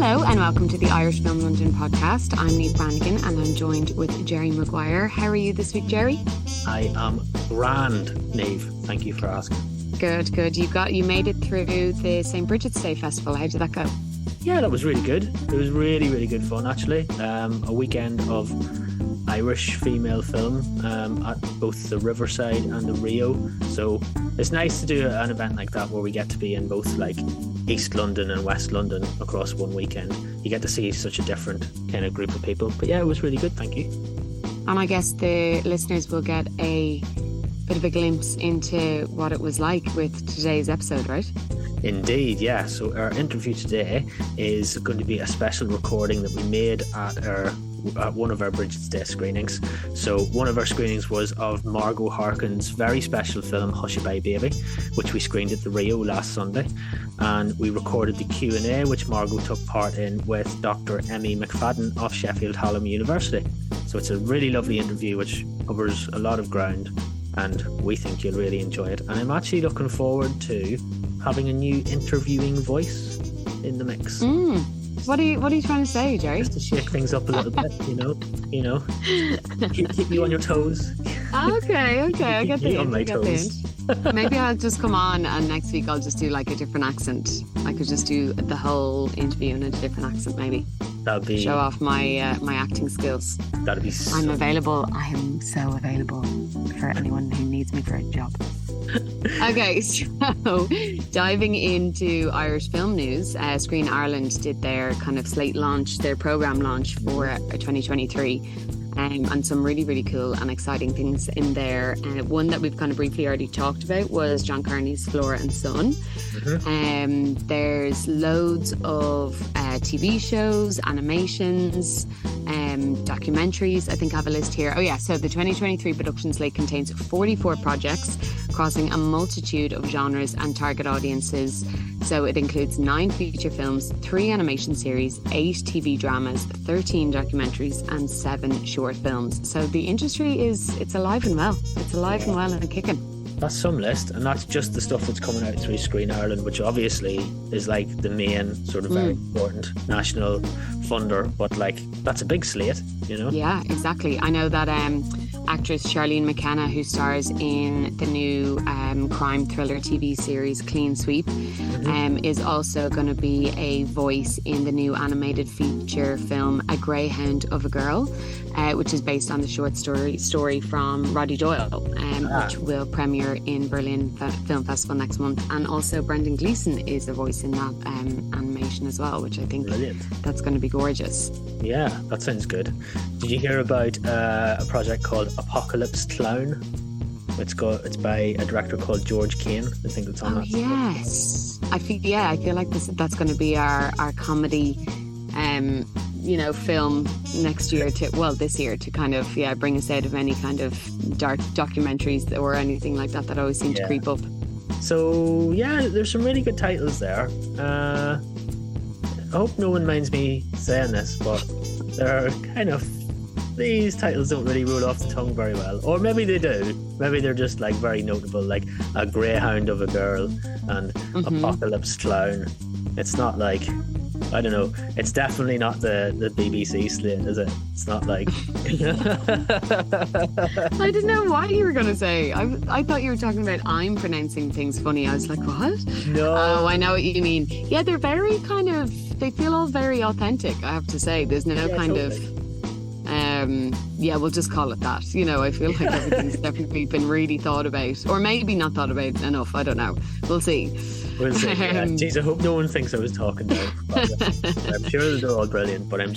Hello and welcome to the Irish Film London podcast. I'm Niamh Brannigan and I'm joined with Jerry Maguire. How are you this week, Jerry? I am grand, Niamh. Thank you for asking. Good. You made it through the St Brigid's Day Festival. How did that go? Yeah, that was really good. It was really, really good fun, actually. A weekend of Irish female film at both the Riverside and the Rio. So it's nice to do an event like that where we get to be in both like East London and West London across one weekend. You get to see such a different kind of group of people. But yeah, it was really good, thank you. And I guess the listeners will get a bit of a glimpse into what it was like with today's episode, right? Indeed, yeah. So our interview today is going to be a special recording that we made at one of our Brigid's Day screenings. So one of our screenings was of Margo Harkin's very special film Hushabye Baby, which we screened at the Rio last Sunday, and we recorded the Q&A which Margo took part in with Dr Emmie McFadden of Sheffield Hallam University. So it's a really lovely interview which covers a lot of ground and we think you'll really enjoy it, and I'm actually looking forward to having a new interviewing voice in the mix. What are you trying to say, Jerry? Just to shake things up a little bit, you know. Keep you on your toes. Okay, I get the on my toes. Maybe I'll just come on and next week I'll just do like a different accent. I could just do the whole interview in a different accent, maybe. That'd be show off my my acting skills. That'd be so... I'm available. I am so available for anyone who needs me for a job. Okay, so diving into Irish film news, Screen Ireland did their kind of slate launch, their programme launch for 2023, and some really, really cool and exciting things in there. One that we've kind of briefly already talked about was John Carney's Flora and Son. There's loads of TV shows, animations, documentaries. I think I have a list here. Oh yeah, so the 2023 production slate contains 44 projects crossing a multitude of genres and target audiences. So it includes 9 feature films, 3 animation series, 8 TV dramas, 13 documentaries and 7 short films. So the industry it's alive and well. It's alive and well and kicking. That's some list, and that's just the stuff that's coming out through Screen Ireland, which obviously is like the main sort of very important national funder, but like that's a big slate, you know? Yeah, exactly. I know that actress Charlene McKenna, who stars in the new crime thriller TV series Clean Sweep, is also going to be a voice in the new animated feature film A Greyhound of a Girl, which is based on the short story from Roddy Doyle, which will premiere in Berlin Film Festival next month. And also Brendan Gleeson is a voice in that animation as well, which I think that's going to be gorgeous. Yeah, that sounds good. Did you hear about a project called Apocalypse Clown? It's by a director called George Kane. I think it's on that. Yes, I feel like that's going to be our comedy film this year to kind of bring us out of any kind of dark documentaries or anything like that always seem to creep up. So yeah, there's some really good titles there. I hope no one minds me saying this, but these titles don't really roll off the tongue very well, or maybe they do. Maybe they're just like very notable, like A Greyhound of a Girl and Apocalypse Clown. It's not like, I don't know, it's definitely not the BBC slate, is it? It's not like... I didn't know what you were going to say. I thought you were talking about I'm pronouncing things funny. I was like, what? No. Oh, I know what you mean. Yeah, they're very they feel all very authentic, I have to say. There's no we'll just call it that. I feel like everything's definitely been really thought about, or maybe not thought about enough. I don't know. We'll see. Yeah. Jeez, I hope no one thinks I was talking about it. I'm sure they're all brilliant, but I'm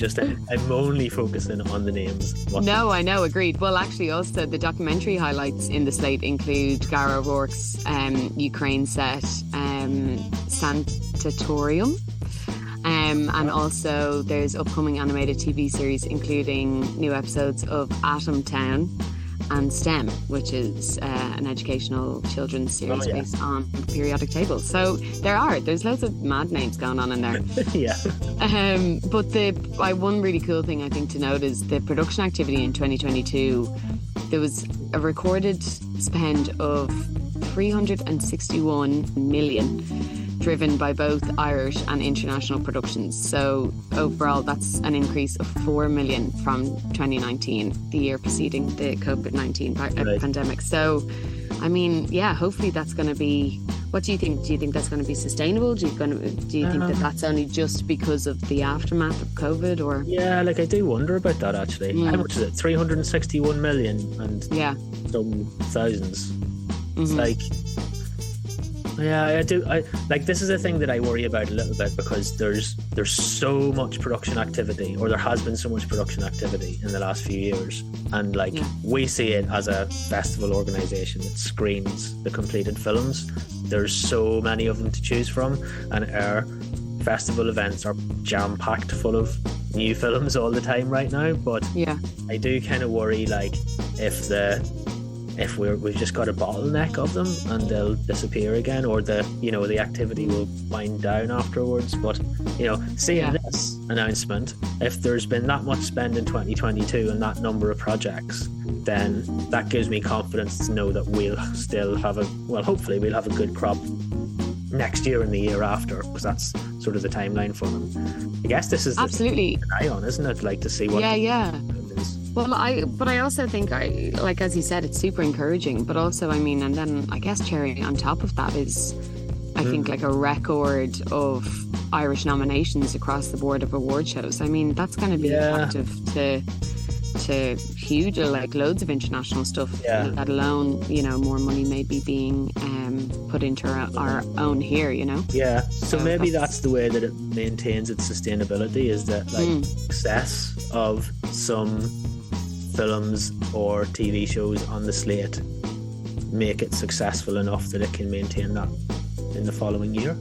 only focusing on the names. No, I know, agreed. Well, actually, also the documentary highlights in the slate include Gara O'Rourke's Ukraine set, Sanatorium. And also there's upcoming animated TV series including new episodes of Atom Town and STEM, which is an educational children's series based on the periodic table. So there's loads of mad names going on in there. But one really cool thing I think to note is the production activity in 2022. There was a recorded spend of 361 million, driven by both Irish and international productions. So overall, that's an increase of 4 million from 2019, the year preceding the COVID-19 pandemic. So, I mean, yeah, hopefully that's going to be... What do you think? Do you think that's going to be sustainable? Do you think that that's only just because of the aftermath of COVID, or? Yeah, like I do wonder about that actually. How much is it? 361 million and some thousands. It's like, yeah, I do. This is a thing that I worry about a little bit, because there's so much production activity, or there has been so much production activity in the last few years, and we see it as a festival organisation that screens the completed films. There's so many of them to choose from, and our festival events are jam-packed full of new films all the time right now. But I do kind of worry, if we've just got a bottleneck of them and they'll disappear again, or the activity will wind down afterwards. But seeing this announcement, if there's been that much spend in 2022 and that number of projects, then that gives me confidence to know that we'll still have hopefully we'll have a good crop next year and the year after, because that's sort of the timeline for them. I guess this is absolutely an eye on, isn't it? Like, to see what Well, I also think, as you said, it's super encouraging, but also, I mean, and then I guess cherry on top of that is, I think, like a record of Irish nominations across the board of award shows. I mean, that's going to be attractive to huge, like loads of international stuff, let alone, more money maybe being put into our own here, so maybe that's the way that it maintains its sustainability, is that success of some films or TV shows on the slate make it successful enough that it can maintain that in the following year.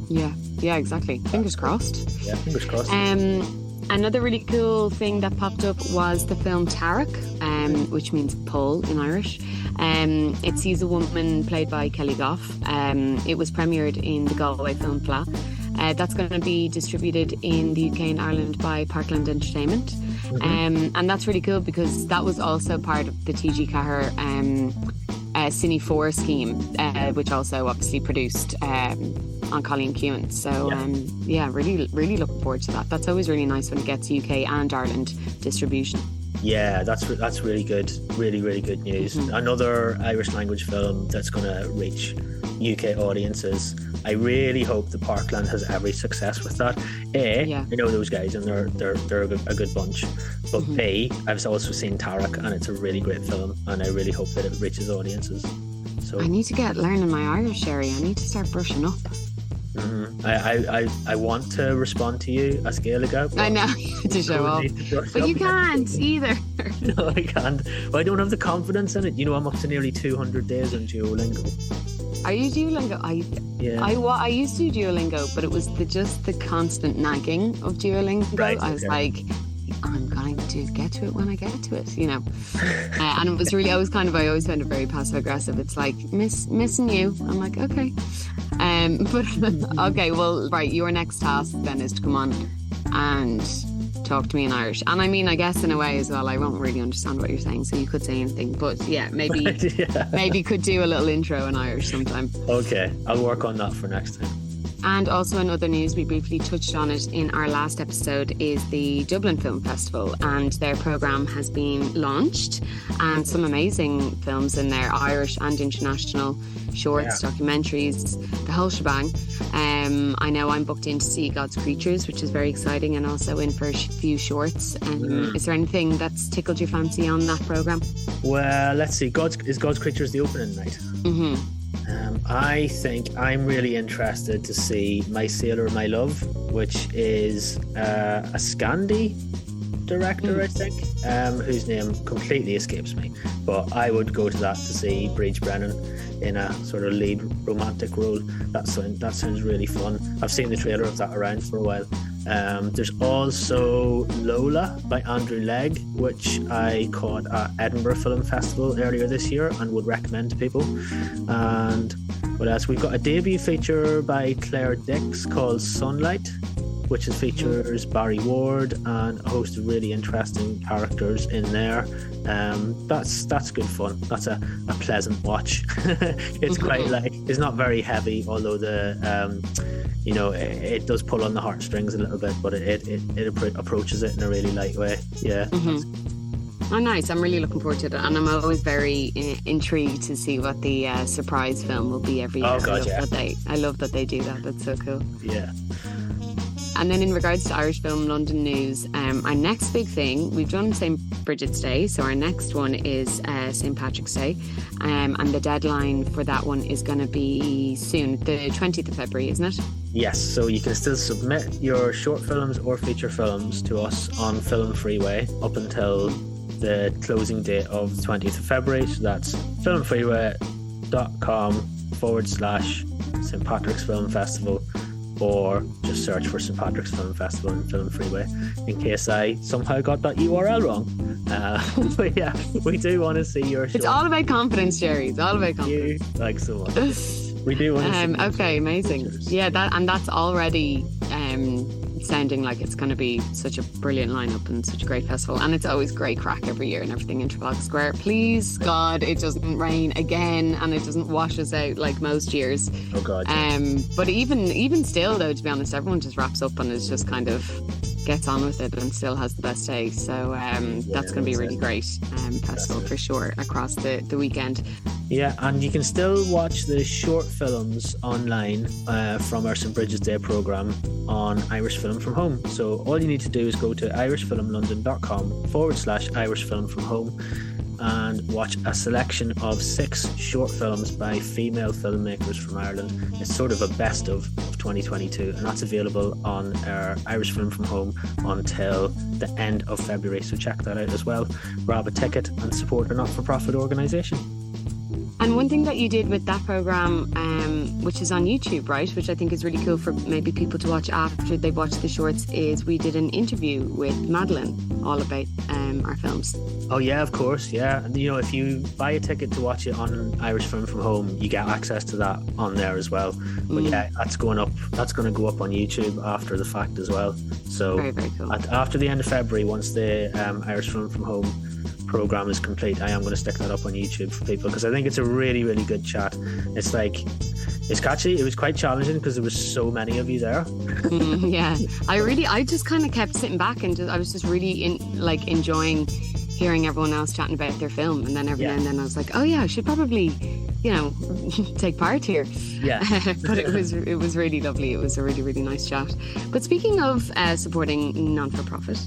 Yeah, exactly. Fingers crossed. Yeah, fingers crossed. Another really cool thing that popped up was the film Tarek, which means pull in Irish. It sees a woman played by Kelly Goff. It was premiered in the Galway Film Fleadh. That's going to be distributed in the UK and Ireland by Parkland Entertainment. And that's really cool, because that was also part of the TG Cahir Cine 4 scheme, which also obviously produced on Colleen Kewan. So really, really looking forward to that. That's always really nice when it gets UK and Ireland distribution. Yeah, that's really good. Really, really good news. Another Irish language film that's going to reach UK audiences. I really hope the Parkland has every success with that. I know those guys, and they're a good bunch. But B, I've also seen Tarek, and it's a really great film, and I really hope that it reaches audiences. So I need to get learning my Irish, Sherry. I need to start brushing up. I want to respond to you as Gaelic. I know, to show off, but you can't either. No, I can't. Well, I don't have the confidence in it. I'm up to nearly 200 days on Duolingo. Are you Duolingo? I used to do Duolingo, but it was the constant nagging of Duolingo. Right, I was like, I'm going to get to it when I get to it, and it was really, I always found it very passive aggressive. It's like, missing you. I'm like, okay. But okay, well, right, your next task then is to come on and talk to me in Irish. And I mean, I guess in a way as well, I won't really understand what you're saying, so you could say anything, but maybe maybe could do a little intro in Irish sometime. Okay, I'll work on that for next time. And also in other news, we briefly touched on it in our last episode, is the Dublin Film Festival, and their programme has been launched, and some amazing films in there, Irish and international, shorts, documentaries, the whole shebang. I know I'm booked in to see God's Creatures, which is very exciting, and also in for a few shorts. Is there anything that's tickled your fancy on that programme? Well, let's see. Is God's Creatures the opening night? I think I'm really interested to see My Sailor, My Love, which is a Scandi director, I think, whose name completely escapes me. But I would go to that to see Bridge Brennan in a sort of lead romantic role. That sounds really fun. I've seen the trailer of that around for a while. There's also Lola by Andrew Legg, which I caught at Edinburgh Film Festival earlier this year and would recommend to people. And what else? We've got a debut feature by Claire Dix called Sunlight, which features Barry Ward and a host of really interesting characters in there. That's good fun. That's a pleasant watch. It's quite it's not very heavy, although it does pull on the heartstrings a little bit, but it approaches it in a really light way. Yeah. Oh, nice. I'm really looking forward to it. And I'm always very intrigued to see what the surprise film will be every year. Oh, God, I love that they do that. That's so cool. Yeah. And then in regards to Irish Film London news, our next big thing, we've done St Brigid's Day, so our next one is St Patrick's Day, and the deadline for that one is going to be soon, the 20th of February, isn't it? Yes, so you can still submit your short films or feature films to us on Film Freeway up until the closing date of the 20th of February, so that's filmfreeway.com/St Patrick's Film Festival, or just search for St Patrick's Film Festival and Film Freeway, in case I somehow got that URL wrong. But yeah, we do want to see your short. It's all about confidence, Jerry. It's all about confidence. Thanks so much. We do want to see okay, amazing. Pictures. Yeah, that's already sounding like it's going to be such a brilliant lineup and such a great festival, and it's always great crack every year and everything in Trafalgar Square. Please God, it doesn't rain again and it doesn't wash us out like most years. Oh God. Yeah. But even still though, to be honest, everyone just wraps up and is just kind of gets on with it and still has the best day. So that's going to be a really great festival for sure across the weekend. Yeah, and you can still watch the short films online from our St Brigid's Day programme on Irish Film From Home. So all you need to do is go to irishfilmlondon.com/Irish Film From Home and watch a selection of 6 short films by female filmmakers from Ireland. It's sort of a best of 2022, and that's available on our Irish Film From Home until the end of February. So check that out as well. Grab a ticket and support a not-for-profit organisation. And one thing that you did with that programme, which is on YouTube, right, which I think is really cool for maybe people to watch after they've watched the shorts, is we did an interview with Madeline all about our films. Oh yeah, of course, yeah. And if you buy a ticket to watch it on Irish Film From Home, you get access to that on there as well. But yeah, that's going to go up on YouTube after the fact as well. So very, very cool. After the end of February, once the Irish Film From Home program is complete, I am going to stick that up on YouTube for people, because I think it's a really, really good chat. It's catchy. It was quite challenging because there was so many of you there. Yeah, I just kind of kept sitting back and I was just really enjoying hearing everyone else chatting about their film, and then every now and then I was like, oh yeah, I should probably take part here. Yeah. But it was really lovely. It was a really, really nice chat. But speaking of supporting non-for-profit,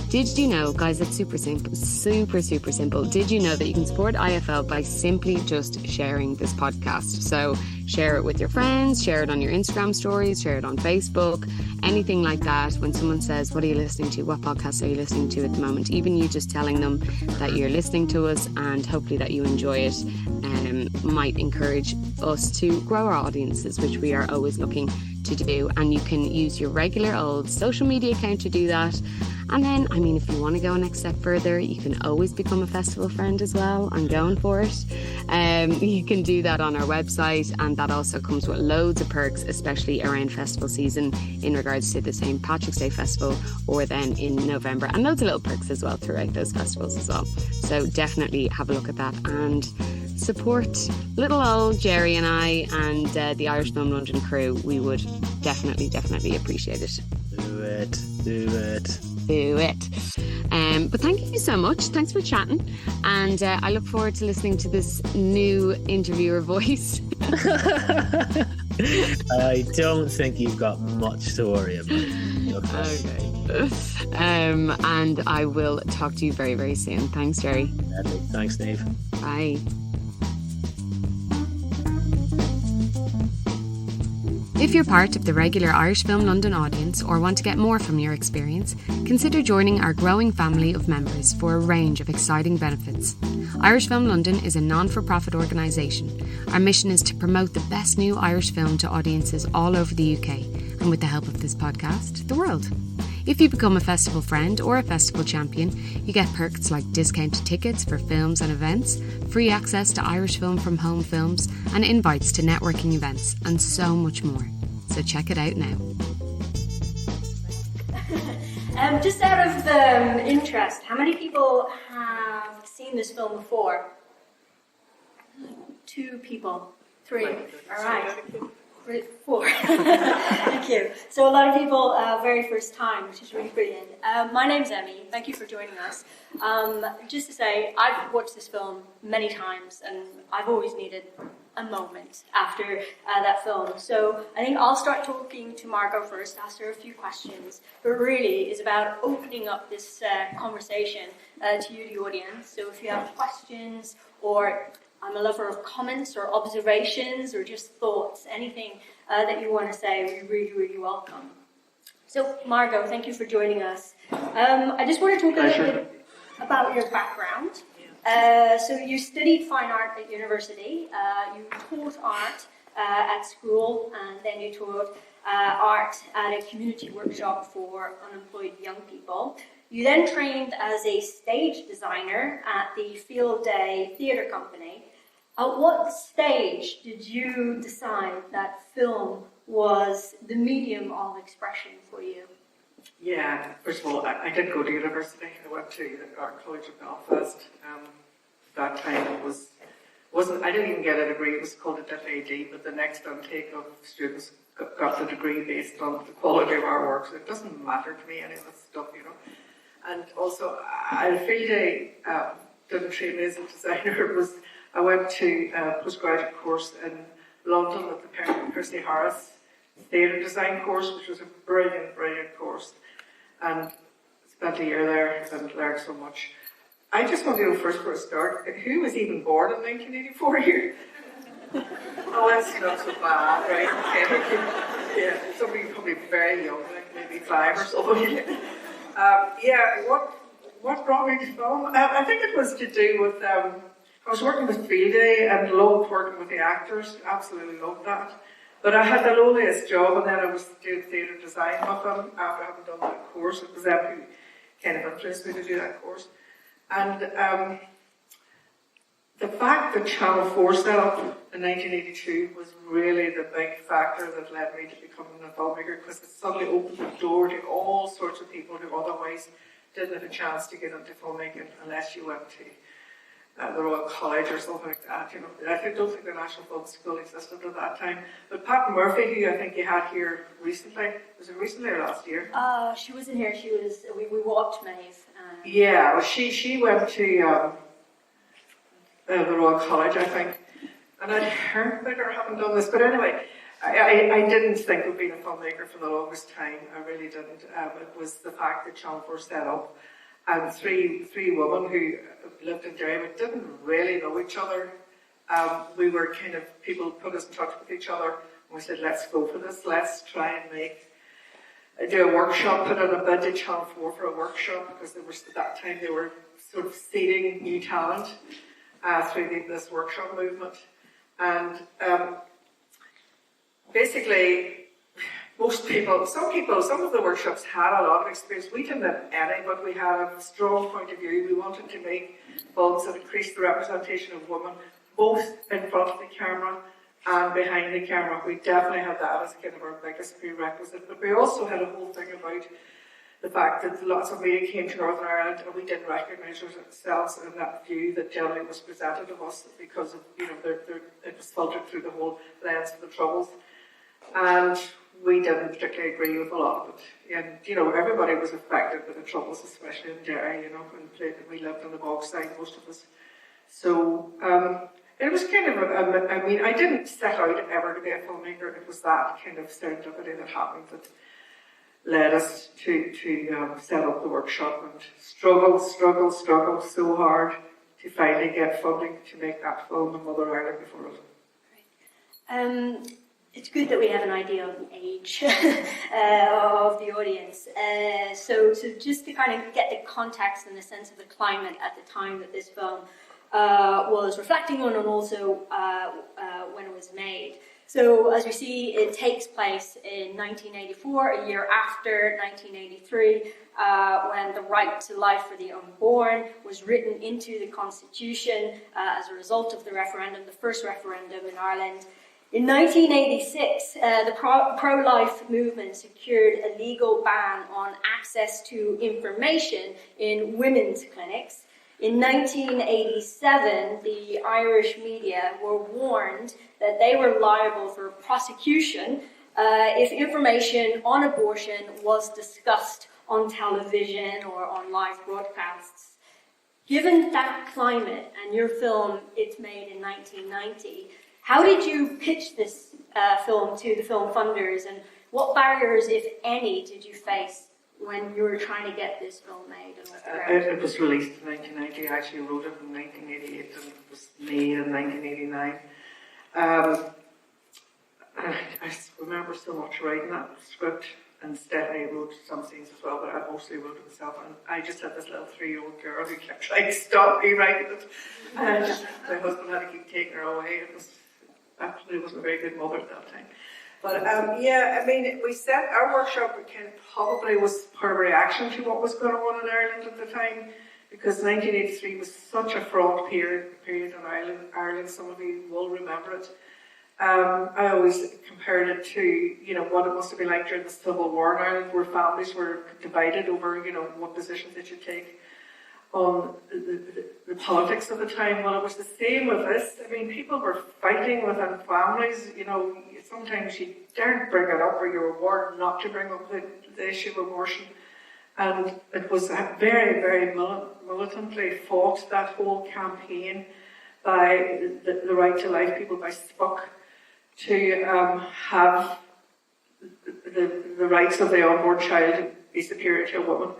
did you know, guys, it's super simple. Did you know that you can support IFL by simply just sharing this podcast? So share it with your friends, share it on your Instagram stories, share it on Facebook, anything like that. When someone says, what are you listening to? What podcast are you listening to at the moment? Even you just telling them that you're listening to us and hopefully that you enjoy it might encourage us to grow our audiences, which we are always looking to do. And you can use your regular old social media account to do that. And then, if you want to go a next step further, you can always become a festival friend as well. I'm going for it. You can do that on our website, and that also comes with loads of perks, especially around festival season in regards to the St Patrick's Day Festival, or then in November, and loads of little perks as well throughout those festivals as well. So definitely have a look at that and support little old Jerry and I and the Irish Film London crew. We would definitely appreciate it. Do it. But thank you so much. Thanks for chatting, and I look forward to listening to this new interviewer voice. I don't think you've got much to worry about. Okay. And I will talk to you very, very soon. Thanks, Jerry. Thanks, Dave. Bye. If you're part of the regular Irish Film London audience or want to get more from your experience, consider joining our growing family of members for a range of exciting benefits. Irish Film London is a non-for-profit organisation. Our mission is to promote the best new Irish film to audiences all over the UK, and with the help of this podcast, the world. If you become a festival friend or a festival champion, you get perks like discounted tickets for films and events, free access to Irish Film From Home films, and invites to networking events, and so much more. So check it out now. Just out of interest, how many people have seen this film before? 2 people. 3. All right. 4. Thank you. So a lot of people, very first time, which is really brilliant. My name's Emmy. Thank you for joining us. Just to say, I've watched this film many times, and I've always needed a moment after that film. So I think I'll start talking to Margo first, ask her a few questions, but really is about opening up this conversation to you, the audience. So if you have questions, or I'm a lover of comments or observations or just thoughts, anything that you want to say, we really, really welcome. So Margo, thank you for joining us. I just want to talk a little bit about your background. So you studied fine art at university, you taught art at school, and then you taught art at a community workshop for unemployed young people. You then trained as a stage designer at the Field Day Theatre Company. At what stage did you decide that film was the medium of expression for you? Yeah, first of all, I did go to university. I went to the Art College of Belfast. That time it wasn't. I didn't even get a degree. It was called a DIP-AD, but the next intake of students got the degree based on the quality of our work. So it doesn't matter to me any of this stuff, you know. And also, I Field Day didn't train me as a designer. I went to a postgraduate course in London at the Percy Harris theatre design course, which was a brilliant, brilliant course, and spent a year there and learned so much. I just want to know first for a start, who was even born in 1984 here? Oh, that's not so bad, right? Okay. Yeah, somebody probably very young, like maybe 5 or something. What brought me to film? I think it was to do with, I was working with Field Day and loved working with the actors, absolutely loved that. But I had the lowliest job, and then I was doing theatre design with them after having done that course. It was them who kind of influenced me to do that course. And the fact that Channel 4 set up in 1982 was really the big factor that led me to becoming a filmmaker, because it suddenly opened the door to all sorts of people who otherwise didn't have a chance to get into filmmaking unless you went to the Royal College or something like that. You know, I don't think the National Film School existed at that time. But Pat Murphy, who I think you had here recently, was it recently or last year? She wasn't here. She was. We walked Maeve. Yeah, well, she went to the Royal College, I think, and I'd heard about her having done this. But anyway, I didn't think of being a filmmaker for the longest time. I really didn't. It was the fact that Channel 4 set up, and three women who lived in Derry but didn't really know each other. We were kind of, people put us in touch with each other, and we said, let's go for this, let's try and do a workshop, put in a bid to Channel 4 for a workshop, because at that time they were sort of seeding new talent through this workshop movement. And basically, some of the workshops had a lot of experience. We didn't have any, but we had a strong point of view. We wanted to make films that increased the representation of women, both in front of the camera and behind the camera. We definitely had that as kind of our biggest prerequisite. But we also had a whole thing about the fact that lots of media came to Northern Ireland, and we didn't recognise ourselves in that view that generally was presented of us, because of, you know, it was filtered through the whole lens of the Troubles. And we didn't particularly agree with a lot of it. And, you know, everybody was affected by the Troubles, especially in Derry, you know, and we lived on the Bogside, most of us. So, it was kind of, I mean, I didn't set out ever to be a filmmaker. It was that kind of serendipity that happened that led us to set up the workshop, and struggle so hard to finally get funding to make that film in Mother Ireland before it. It's good that we have an idea of the age of the audience. So just to kind of get the context and the sense of the climate at the time that this film was reflecting on, and also when it was made. So as we see, it takes place in 1984, a year after 1983, when the right to life for the unborn was written into the Constitution as a result of the referendum, the first referendum in Ireland. In 1986, the pro-life movement secured a legal ban on access to information in women's clinics. In 1987, the Irish media were warned that they were liable for prosecution if information on abortion was discussed on television or on live broadcasts. Given that climate and your film, It's Made in 1990, how did you pitch this film to the film funders, and what barriers, if any, did you face when you were trying to get this film made? And it was released in 1990. I actually wrote it in 1988 and it was made in 1989. I remember so much writing that script, and Stephanie wrote some scenes as well, but I mostly wrote it myself, and I just had this little 3-year-old girl who kept trying to stop me writing it, and my husband had to keep taking her away. It was actually wasn't a very good mother at that time. But yeah, I mean, we set our workshop, probably was part of a reaction to what was going on in Ireland at the time, because 1983 was such a fraught period in Ireland. Some of you will remember it. I always compared it to, you know, what it must have been like during the Civil War in Ireland, where families were divided over, you know, what positions they should take on the politics of the time. Well, it was the same with this. I mean, people were fighting within families. You know, sometimes you daren't bring it up, or you were warned not to bring up the issue of abortion. And it was very, very militantly fought, that whole campaign, by the right to life people, by SPUC, to have the rights of the unborn child be superior to a woman,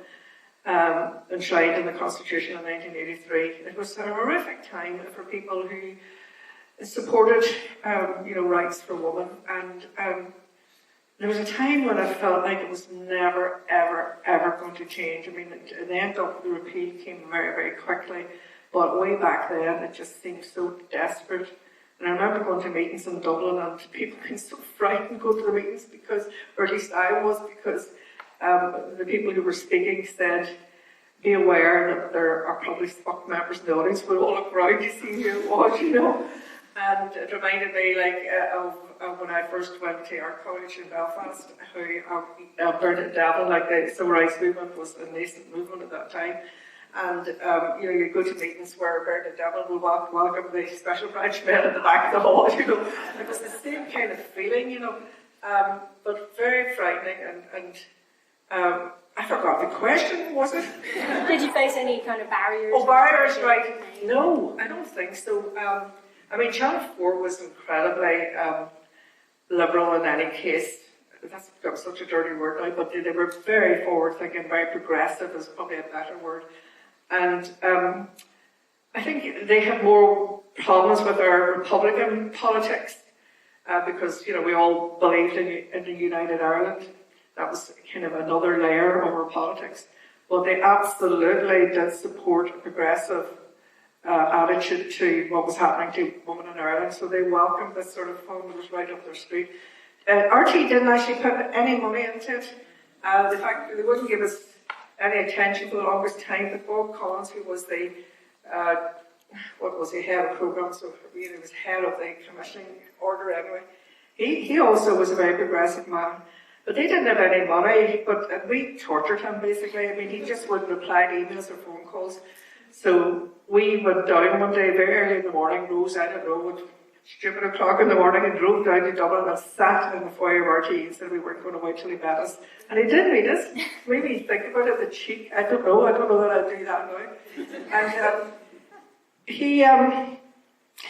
enshrined in the Constitution in 1983. It was a horrific time for people who supported, you know, rights for women. And there was a time when I felt like it was never, ever, ever going to change. I mean, the end of the repeal came very, very quickly, but way back then it just seemed so desperate. And I remember going to meetings in Dublin, and people being so frightened to go to the meetings because, or at least I was, because the people who were speaking said, be aware that there are probably SPUC members in the audience who will all look around to see who it was, you know. And it reminded me, like, of when I first went to our college in Belfast, how Bernard Devlin, like the civil rights movement, was a nascent movement at that time. And you know, you go to meetings where Bernard Devlin will welcome the special branch men at the back of the hall, you know. It was the same kind of feeling, you know, but very frightening. And I forgot the question, was it? Did you face any kind of barriers? Oh, barriers, right. No, I don't think so. I mean, Channel 4 was incredibly liberal in any case. That's got such a dirty word now, but they were very forward-thinking, very progressive is probably a better word. And I think they had more problems with our Republican politics because, you know, we all believed in a united Ireland. That was kind of another layer of our politics. But they absolutely did support a progressive attitude to what was happening to women in Ireland. So they welcomed this sort of film that was right up their street. RT didn't actually put any money into it. The fact that they wouldn't give us any attention for the longest time. But Bob Collins, who was the head of programs, so he was head of the commissioning order anyway. He also was a very progressive man. But they didn't have any money, and we tortured him basically. I mean, he just wouldn't reply to emails or phone calls. So we went down one day very early in the morning, rose, I don't know, at stupid o'clock in the morning, and drove down to Dublin and sat in the foyer of RT and said we weren't going to wait till he met us. And he did meet us. Maybe think about it, the cheek, I don't know that I'd do that now. And he,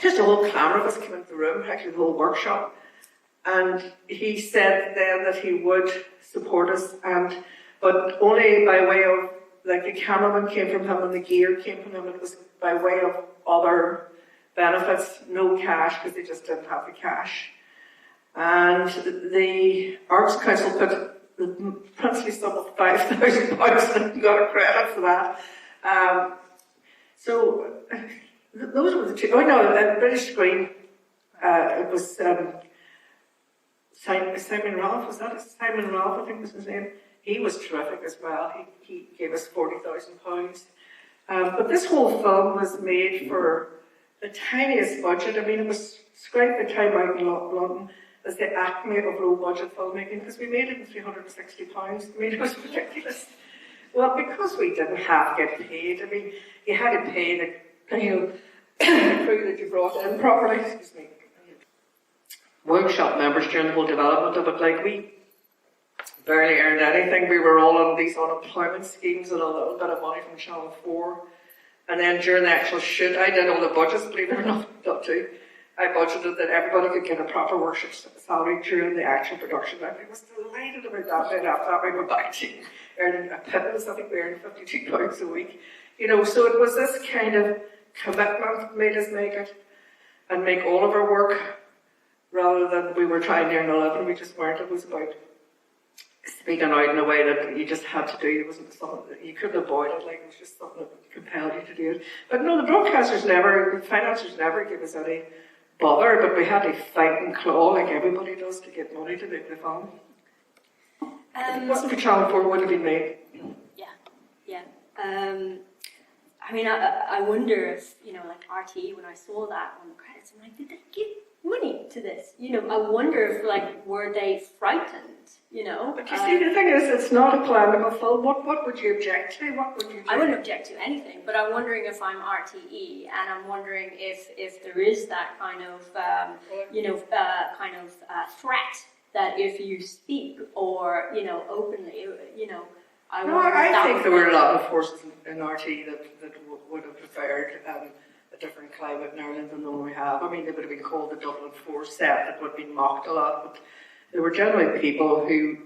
just a whole camera of us came into the room, actually the whole workshop. And he said then that he would support us, but only by way of, like, the cameraman came from him and the gear came from him. It was by way of other benefits, no cash, because they just didn't have the cash. And the Arts Council put the princely sum of £5,000 and got a credit for that. So those were the two. Oh no, the British Screen. It was Simon Ralph. Was that Simon Ralph? I think was his name. He was terrific as well. He gave us £40,000. But this whole film was made for the tiniest budget. I mean, it was described by Time Out in London as the acme of low budget filmmaking, because we made it in £360. I mean, it was ridiculous. Well, because we didn't have to get paid, I mean, you had to pay the, the crew that you brought in properly, excuse me, workshop members during the whole development of it. Like, we barely earned anything. We were all on these unemployment schemes and a little bit of money from Channel 4. And then during the actual shoot, I did all the budgets, believe it or not, too. I budgeted that everybody could get a proper workshop salary during the actual production. I was delighted about that. Then after that, we went back to earning a pittance. I think we earned £52 a week. So it was this kind of commitment that made us make it and make all of our work, rather than we were trying to earn a living. We just weren't. It was about speaking out in a way that you just had to do. It wasn't something that you couldn't avoid it. Like, it was just something that compelled you to do it. But no, the the financiers never give us any bother, but we had to fight and claw like everybody does to get money to make the film. If it wasn't for Channel 4, it would have been made. Yeah. I mean, I wonder if, like RT, when I saw that on the credits, I'm like, did they give money to this? I wonder if, like, were they frightened, But you see, the thing is, it's not a polemical film. What would you object to? What would you do? I wouldn't object to anything, but I'm wondering if I'm RTE, and I'm wondering if there is that kind of, threat that if you speak or, openly, I think there were a lot of forces in RT that would have preferred a different climate in Ireland than the one we have. I mean, they would have been called the Dublin 4 set, that would have been mocked a lot, but there were generally people who,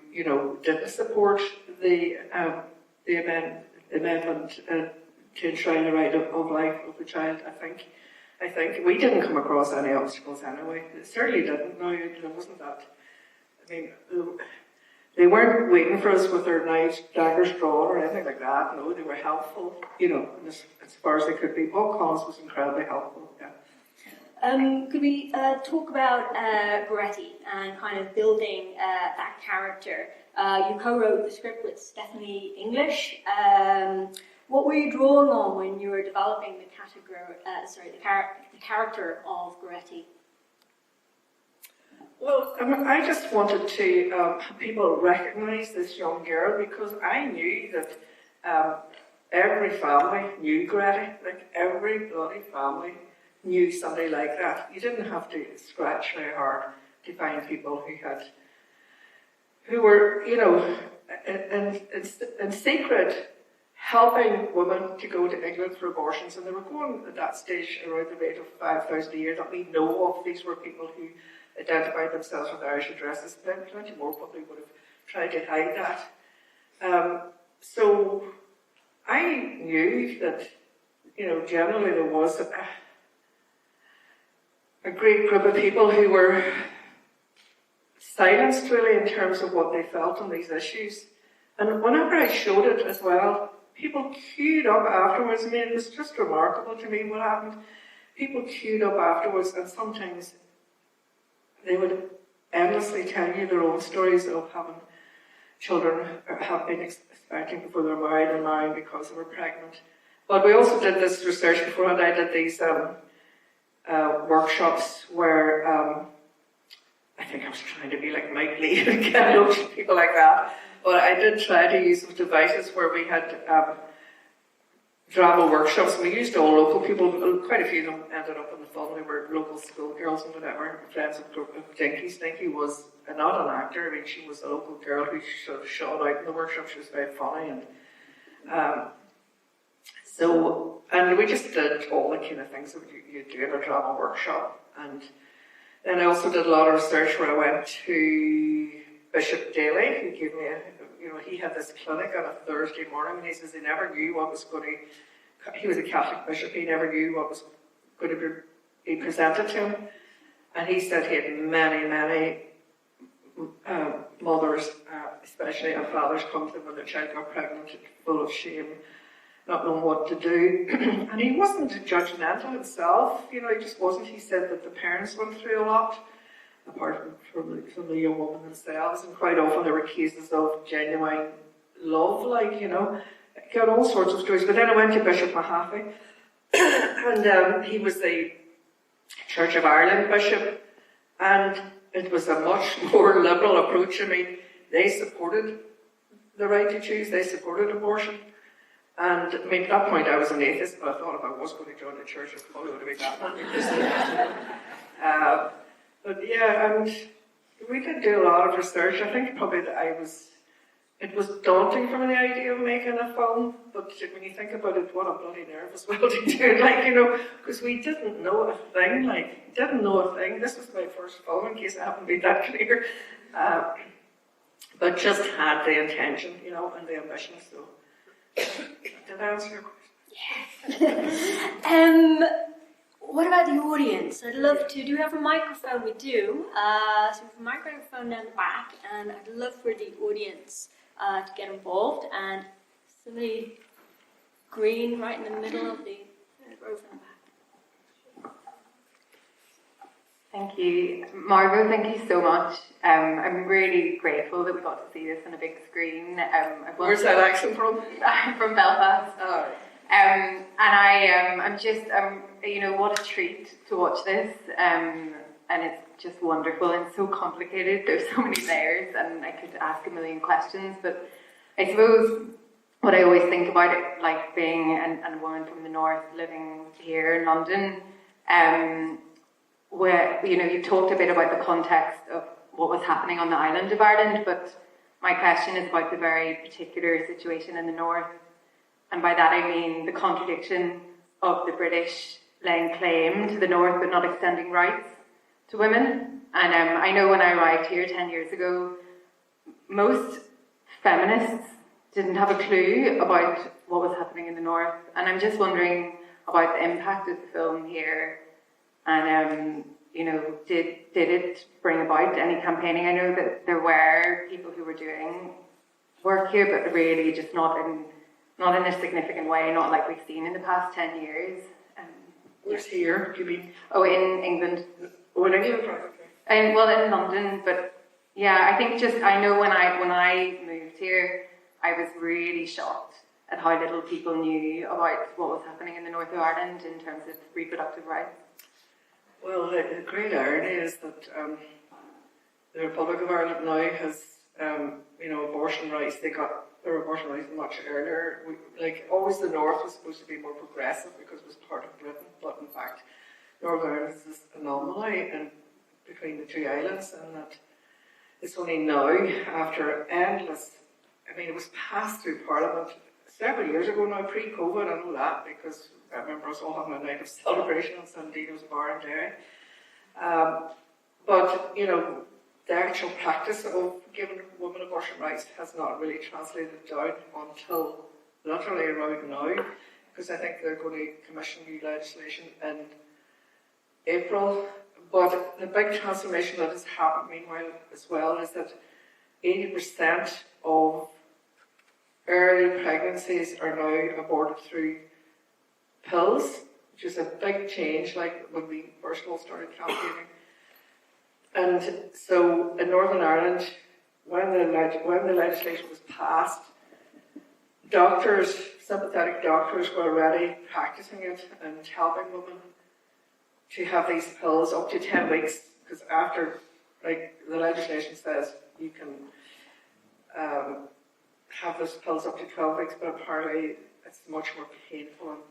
didn't support the amendment to enshrine the right of life of the child. I think we didn't come across any obstacles anyway. It certainly didn't. No, there wasn't that. I mean, they weren't waiting for us with their knives, daggers drawn or anything like that. No, they were helpful, as far as they could be. Paul Collins was incredibly helpful. Yeah. Could we talk about Goretti and kind of building that character? You co-wrote the script with Stephanie English. What were you drawing on when you were developing the character of Goretti? Well, I just wanted to have people recognise this young girl, because I knew that every family knew Goretti. Like, every bloody family knew somebody like that. You didn't have to scratch very hard to find people who were, in secret, helping women to go to England for abortions, and they were going at that stage around the rate of 5,000 a year that we know of. These were people who identified themselves with Irish addresses. Then plenty more probably would have tried to hide that. So I knew that, generally there was a great group of people who were silenced really in terms of what they felt on these issues. And whenever I showed it as well, people queued up afterwards. I mean, it was just remarkable to me what happened. People queued up afterwards, and sometimes they would endlessly tell you their own stories of having children or have been expecting before they were married and marrying because they were pregnant. But we also did this research beforehand. I did these workshops where I think I was trying to be like Mike Lee and get loads of people like that. But I did try to use some devices where we had drama workshops. We used all local people. Quite a few of them ended up in the film. They were local schoolgirls and whatever, friends of Dinky. Dinky was not an actor. I mean, she was a local girl who sort of shot out in the workshop. She was very funny, and we just did all the kind of things that you do in a drama workshop. And then I also did a lot of research where I went to Bishop Daly, who gave me he had this clinic on a Thursday morning, and he says he never knew what was going to, he was a Catholic bishop, he never knew what was going to be presented to him. And he said he had many mothers, especially and fathers, come to him when their child got pregnant, full of shame, not knowing what to do. And he wasn't judgmental himself, he just wasn't. He said that the parents went through a lot, apart from the young women themselves, and quite often there were cases of genuine love, got all sorts of stories. But then I went to Bishop Mahaffey, and he was the Church of Ireland bishop, and it was a much more liberal approach. I mean, they supported the right to choose, they supported abortion. And I mean, at that point I was an atheist, but I thought if I was going to join the church, it probably would have been that one. But yeah, and we did do a lot of research. I think probably that it was daunting for me, the idea of making a film, but when you think about it, what a bloody nerve as well to do, like, you know, because we didn't know a thing, This was my first film, in case I haven't been that clear. But just had the intention, you know, and the ambition, so. Did I answer your question? Yes. What about the audience? I'd love to. Do you have a microphone? We do. So we have a microphone down the back, and I'd love for the audience to get involved. And somebody green right in the middle of the row from the back. Thank you. Margo, thank you so much. I'm really grateful that we got to see this on a big screen. Where's that accent from? I'm from Belfast. Oh. I'm you know, what a treat to watch this. And it's just wonderful and so complicated. There's so many layers, and I could ask a million questions. But I suppose what I always think about it, like being a woman from the north living here in London, where, you know, you talked a bit about the context of what was happening on the island of Ireland, but my question is about the very particular situation in the north. And by that I mean the contradiction of the British laying claim to the north but not extending rights to women. And I know when I arrived here 10 years ago, most feminists didn't have a clue about what was happening in the north. And I'm just wondering about the impact of the film here. And, you know, did it bring about any campaigning? I know that there were people who were doing work here, but really just not in a significant way, not like we've seen in the past 10 years. Where's here, do you mean? Oh, in England. Oh, in England, right, okay. Well, in London, but yeah, I think I know when I moved here, I was really shocked at how little people knew about what was happening in the north of Ireland in terms of reproductive rights. Well, the great irony is that the Republic of Ireland now has, you know, abortion rights. They got their abortion rights much earlier. Always the North was supposed to be more progressive because it was part of Britain, but in fact, Northern Ireland is this anomaly between the two islands, and that it's only now, after endless, I mean, it was passed through Parliament several years ago now, pre-COVID, I know that, because I remember us all having a night of celebration on San Dino's Bar and Dairy. But, you know, the actual practice of giving women abortion rights has not really translated down until literally around now, because I think they're going to commission new legislation in April. But the big transformation that has happened meanwhile as well is that 80% of early pregnancies are now aborted through pills, which is a big change, like when we first all started campaigning. And so in Northern Ireland, when the legislation was passed, doctors, sympathetic doctors, were already practicing it and helping women to have these pills up to 10 weeks, because after, like, the legislation says you can have those pills up to 12 weeks, but apparently it's much more painful and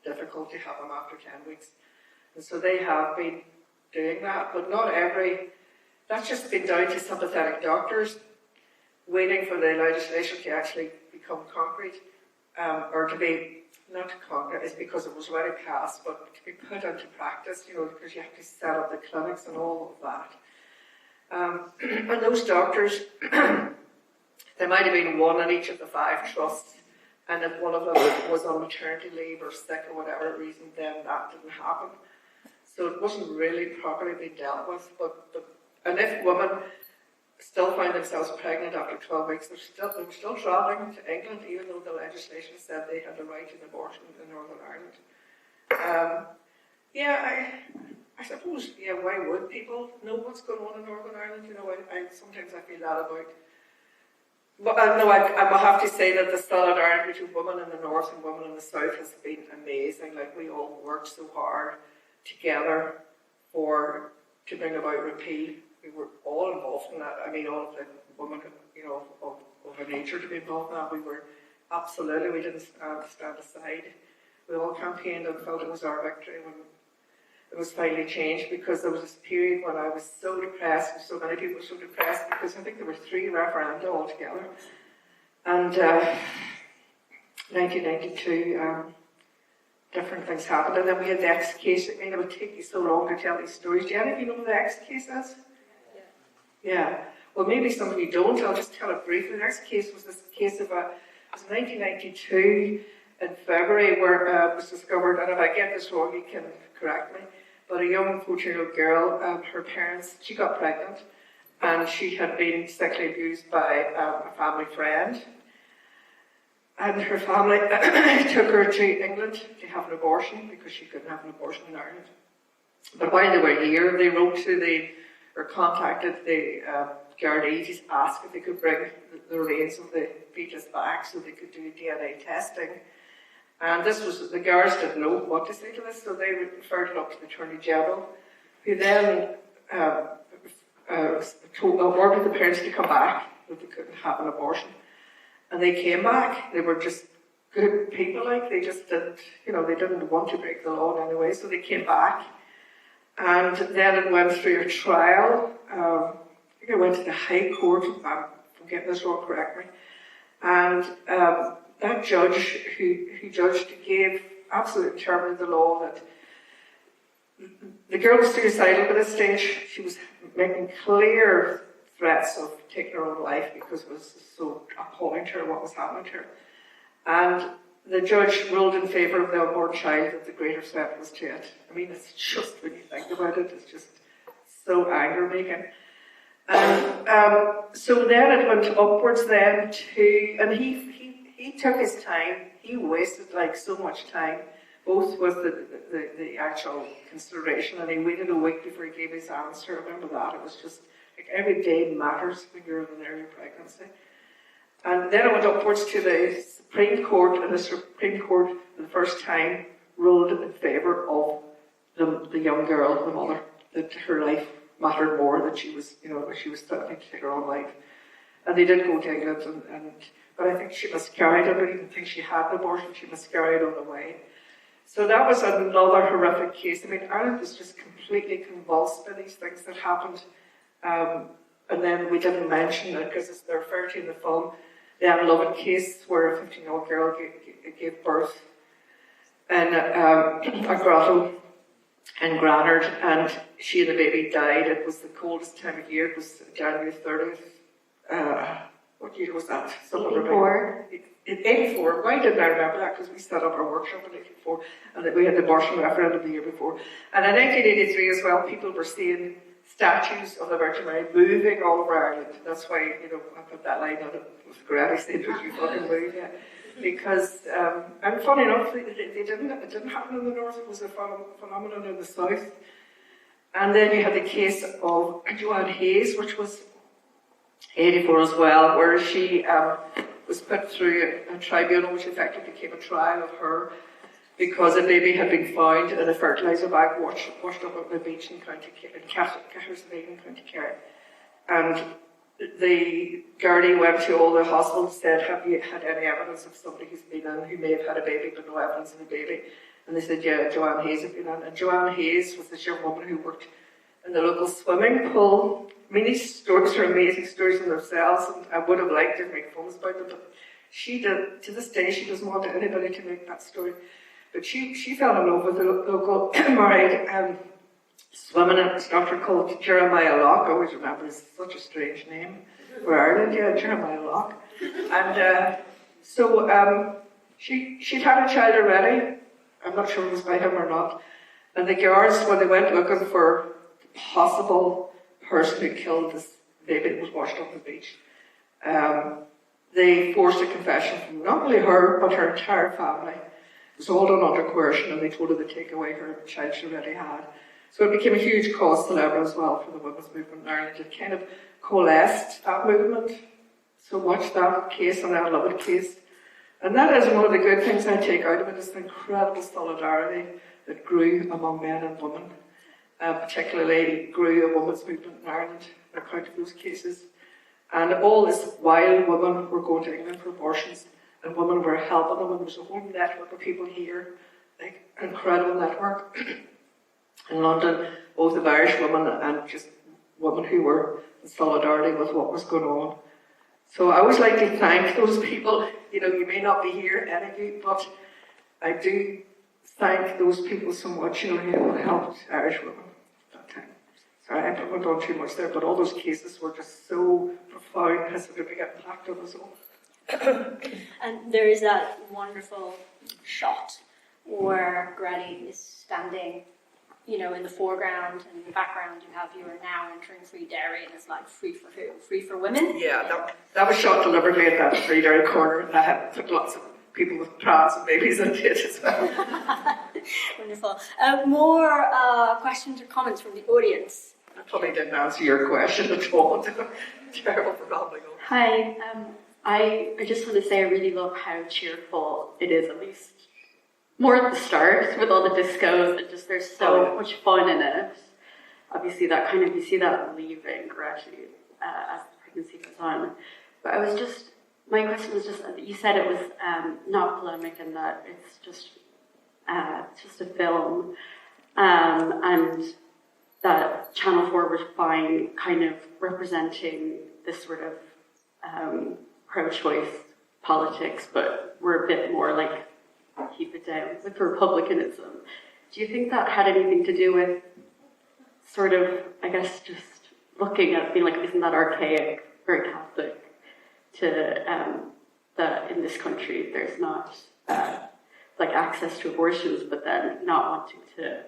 difficult to have them after 10 weeks. And so they have been doing that, but not every, that's just been down to sympathetic doctors waiting for the legislation to actually become concrete, or to be, not concrete, it's because it was already passed, but to be put into practice, you know, because you have to set up the clinics and all of that. And those doctors, there might have been one in each of the 5 trusts, and if one of them was on maternity leave or sick or whatever reason, then that didn't happen. So it wasn't really properly being dealt with. And if women still find themselves pregnant after 12 weeks, they were still travelling to England, even though the legislation said they had the right to an abortion in Northern Ireland. I suppose, why would people know what's going on in Northern Ireland? You know, sometimes I feel that about. But no, I will have to say that the solidarity between women in the north and women in the south has been amazing. Like, we all worked so hard together to bring about repeal. We were all involved in that. I mean, all of the women, you know, of a nature to be involved in that. We were absolutely, we didn't stand aside. We all campaigned and felt it was our victory when it was finally changed, because there was this period when I was so depressed, and so many people were so depressed, because I think there were 3 referenda altogether. And 1992, different things happened, and then we had the X case. I mean, it would take you so long to tell these stories. Do any of you know what the X case is? Yeah. Well, maybe some of you don't. I'll just tell it briefly. The X case was this case of it was 1992 in February, where it was discovered, and if I get this wrong, you can correct me, but a young 14-year-old girl, her parents, she got pregnant, and she had been sexually abused by a family friend. And her family took her to England to have an abortion, because she couldn't have an abortion in Ireland. But while they were here, they wrote to contacted the Gardaí to ask if they could bring the remains of the fetus back so they could do DNA testing. And this was, the guards didn't know what to say to this, so they referred it up to the Attorney General, who then ordered the parents to come back, that they couldn't have an abortion. And they came back. They were just good people, like, they just didn't, you know, they didn't want to break the law in any way, so they came back. And then it went through a trial. I think it went to the High Court, if I'm getting this wrong, correct me. And that judge who judged gave absolute term of the law that the girl was suicidal by this stage. She was making clear threats of taking her own life because it was so appalling to her what was happening to her. And the judge ruled in favour of the unborn child, that the greater threat was to it. I mean, it's just, when you think about it, it's just so anger-making. And so then it went upwards then to, and he took his time. He wasted like so much time, both with the actual consideration, and he waited a week before he gave his answer. I remember that. It was just like every day matters when you're in an early pregnancy. And then it went upwards to the Supreme Court, and the Supreme Court, for the first time, ruled in favour of the young girl, the mother, that her life mattered more, that she was, you know, she was threatening to take her own life. And they did go to England, but I think she miscarried. I don't even think she had an abortion. She miscarried on the way. So that was another horrific case. I mean, Ireland was just completely convulsed by these things that happened. And then we didn't mention it because they're referred to in the film, the Anne Lovett case where a 15-year-old girl gave birth in a grotto in Granard, and she and the baby died. It was the coldest time of year. It was January 30th. What year was that? 84. In 84. Why didn't I remember that? Because we set up our workshop in 84, and that we had the abortion referendum the year before. And in 1983 as well, people were seeing statues of the Virgin Mary moving all over Ireland. That's why, you know, I put that line on it with Greta saying, "Don't you fucking move," yeah. Because, and funny enough, it didn't happen in the north. It was a phenomenon in the south. And then you had the case of Joanne Hayes, which was 84 as well, where she was put through a tribunal, which effectively became a trial of her, because a baby had been found in a fertiliser bag washed up on the beach in County Kerry. And the Gardaí went to all the hospitals and said, "Have you had any evidence of somebody who's been in who may have had a baby but no evidence of a baby?" And they said, "Yeah, Joanne Hayes had been in." And Joanne Hayes was this young woman who worked in the local swimming pool. I mean, these stories are amazing stories in themselves, and I would have liked to make films about them, but she did, to this day, she doesn't want anybody to make that story. But she fell in love with a local married swimming instructor called Jeremiah Locke. I always remember, it's such a strange name for Ireland, yeah, Jeremiah Locke. And so she'd had a child already. I'm not sure it was by him or not. And the guards, when they went looking for the possible person who killed this baby that was washed up on the beach, they forced a confession from not only her, but her entire family. It was all done under coercion, and they told her to take away her child she already had. So it became a huge cause célèbre as well for the women's movement in Ireland. It kind of coalesced that movement so much, that case and that Lovett case. And that is one of the good things I take out of it, is the incredible solidarity that grew among men and women. particularly grew a women's movement in Ireland on account of those cases. And all this while women were going to England for abortions, and women were helping them, and there was a whole network of people here, like an incredible network in London, both of Irish women and just women who were in solidarity with what was going on. So I always like to thank those people. You know, you may not be here, any of you, but I do thank those people so much, you know, who helped Irish women at that time. Sorry, I went on too much there, but all those cases were just so profound, has a big impact on us all. And there is that wonderful shot where Granny is standing, you know, in the foreground, and in the background you have "You are now entering Free Dairy," and it's like free for who? Free for women? Yeah, that was shot deliberately at that Free Dairy corner, and I had put lots of people with prams and babies into it as well. Wonderful. More questions or comments from the audience? I probably didn't answer your question at all. Terrible for rambling on. Hi, I just want to say I really love how cheerful it is, at least more at the start with all the discos, and just there's so much fun in it. Obviously that kind of, you see that leaving gradually as the pregnancy goes on. But my question was just, you said it was not polemic and that it's just a film, and that Channel 4 was fine kind of representing this sort of pro-choice politics, but we're a bit more like, keep it down with republicanism. Do you think that had anything to do with sort of, I guess, just looking at being like, isn't that archaic, very Catholic, to that in this country there's not like access to abortions, but then not wanting to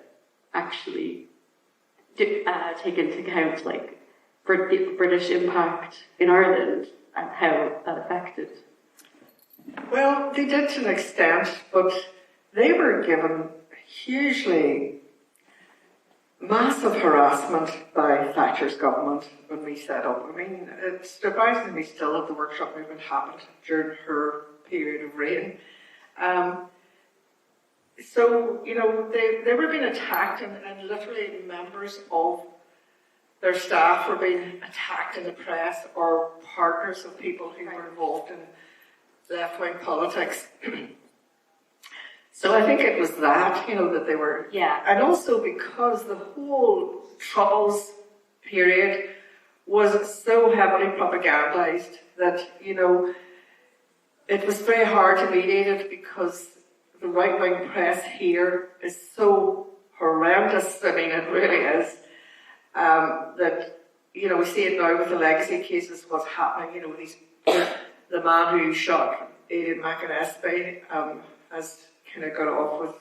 actually take into account like the British impact in Ireland and how that affected? Well, they did to an extent, but they were given hugely massive harassment by Thatcher's government when we set up. I mean, it surprises me still that the workshop movement happened during her period of reign. So, you know, they were being attacked, and literally members of their staff were being attacked in the press, or partners of people who were involved in left-wing politics. So I think it was that, you know, that they were... Yeah. And also because the whole Troubles period was so heavily propagandized that, you know, it was very hard to mediate it because the right-wing press here is so horrendous. I mean, it really is. That, you know, we see it now with the legacy cases, what's happening, you know, these... The man who shot Aidan McInnesby has kind of got off with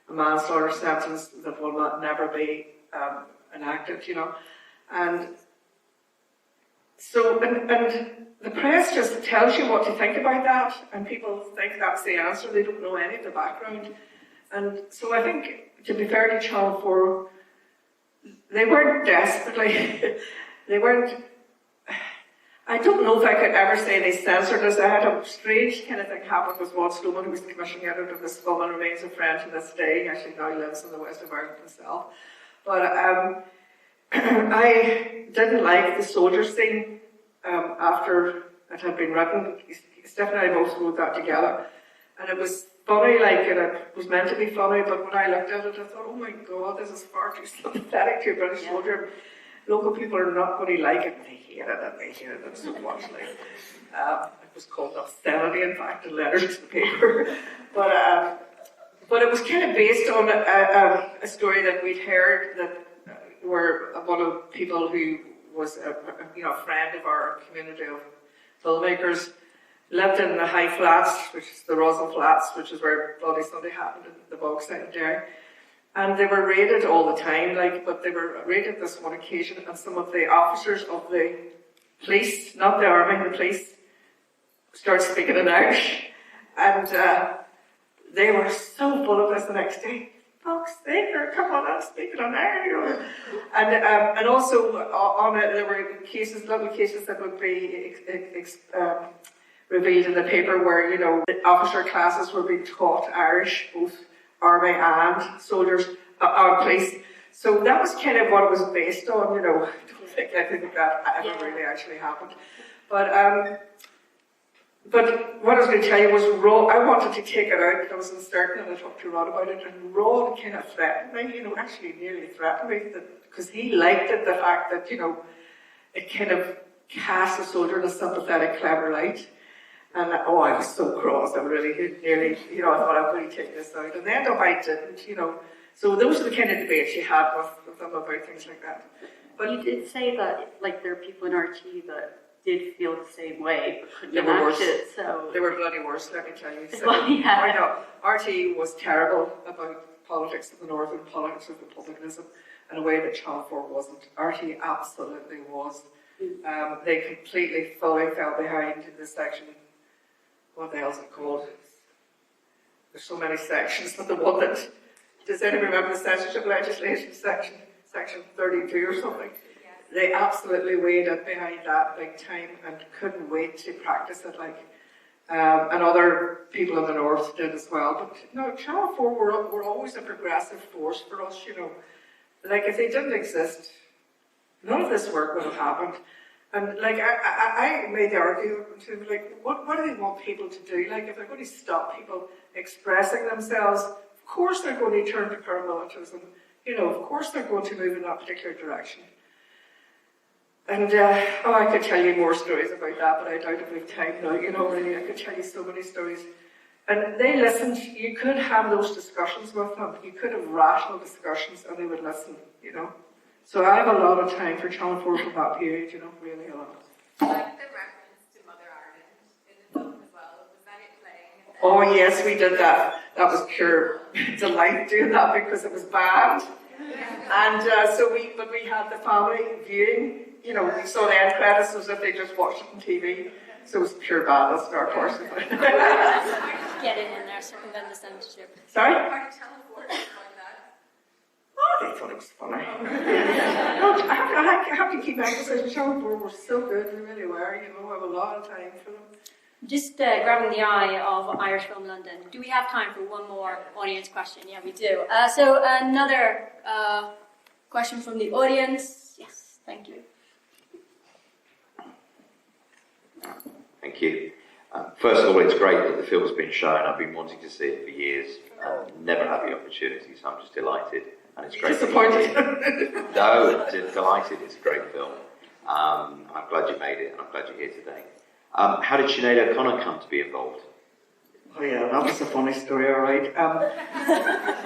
a manslaughter sentence that will not never be enacted, you know. And so, and the press just tells you what to think about that, and people think that's the answer. They don't know any of the background. And so I think, to be fair to Channel 4, they weren't desperately, they weren't... I don't know if I could ever say they censored us. I had a strange kind of thing happen with Rod Sloman, who was the commissioning editor of this film and remains a friend to this day. He actually now lives in the west of Ireland himself. But I didn't like the soldier scene after it had been written. Stephanie and I both wrote that together. And it was funny, like, and it was meant to be funny, but when I looked at it, I thought, oh my God, this is far too sympathetic to a British soldier. Local people are not going to like it. They hated it so much. Like, it was called obscenity, in fact, in letters to the paper. But it was kind of based on a story that we'd heard that where one of the people who was a friend of our community of filmmakers lived in the high flats, which is the Russell Flats, which is where Bloody Sunday happened in the Bogside in Derry. And they were raided all the time, but they were raided this one occasion, and some of the officers of the police, not the army, the police, started speaking in Irish. And they were so full of this the next day. Folks, come on, I'm speaking in Irish. And also on it, there were little cases that would be revealed in the paper where, you know, the officer classes were being taught Irish, both army and soldiers, police. So that was kind of what it was based on, you know. I don't think anything that ever really actually happened. But what I was going to tell you was I wanted to take it out, but I was uncertain, and I talked to Rod about it, and Rod kind of threatened me, you know, actually nearly threatened me, because he liked it, the fact that, you know, it kind of cast the soldier in a sympathetic, clever light. And I was so cross, I really nearly, you know, I thought I'd really take this out. And then I didn't, you know. So those are the kind of debates you had with them about things like that. But you did say that, like, there are people in RT that did feel the same way, but couldn't They were enact worse. it, so... They were bloody worse, let me tell you. So, Well, yeah. I know, RT was terrible about politics of the North and politics of republicanism in a way that Channel 4 wasn't. RT absolutely was. They completely, fully fell behind in this section. What the hell's it called? There's so many sections, but the one that... Does anyone remember the censorship legislation section? Section 32 or something? They absolutely weighed it behind that big time and couldn't wait to practice it, like, and other people in the North did as well. But no, Channel 4 were always a progressive force for us, you know. Like, if they didn't exist, none of this work would have happened. And like, I made the argument to them, like, what do they want people to do? Like, if they're going to stop people expressing themselves, of course they're going to turn to paramilitarism. You know, of course they're going to move in that particular direction. And, I could tell you more stories about that, but I doubt if we have time now, you know, really, I could tell you so many stories. And they listened. You could have those discussions with them. You could have rational discussions, and they would listen, you know. So I have a lot of time for Channel 4 from that period, you know, really a lot. I like the reference to Mother Ireland in the film as well. Was that it playing? Oh, yes, we did that. That was pure delight doing that because it was banned. And but we had the family viewing. You know, we saw the end credits as if they just watched it on TV. So it was pure badness, of course. Get it in there, circumvent the censorship. Sorry? Part of Channel 4 like that. Oh, they thought it was funny. No, I have to keep emphasizing Channel 4 were so good, they really were. You know, I have a lot of time for them. Just grabbing the eye of Irish Film London. Do we have time for one more audience question? Yeah, we do. So another question from the audience. Yes, thank you. Thank you. First of all, it's great that the film's been shown. I've been wanting to see it for years. Never had the opportunity, so I'm just delighted. And it's great. Disappointed? No, delighted. It's a great film. I'm glad you made it, and I'm glad you're here today. How did Sinead O'Connor come to be involved? Oh yeah, that was a funny story, all right.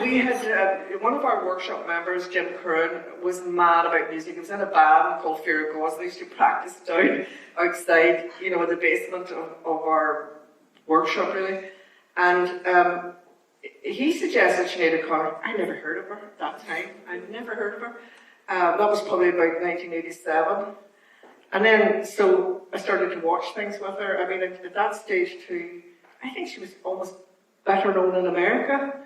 We had, one of our workshop members, Jim Curran, was mad about music. He was in a band called Fear of God. They used to practice down outside, you know, in the basement of our workshop, really. And he suggested Sinead O'Connor. I never heard of her at that time. I never heard of her. That was probably about 1987. And then, so I started to watch things with her. I mean, at that stage too, I think she was almost better known in America.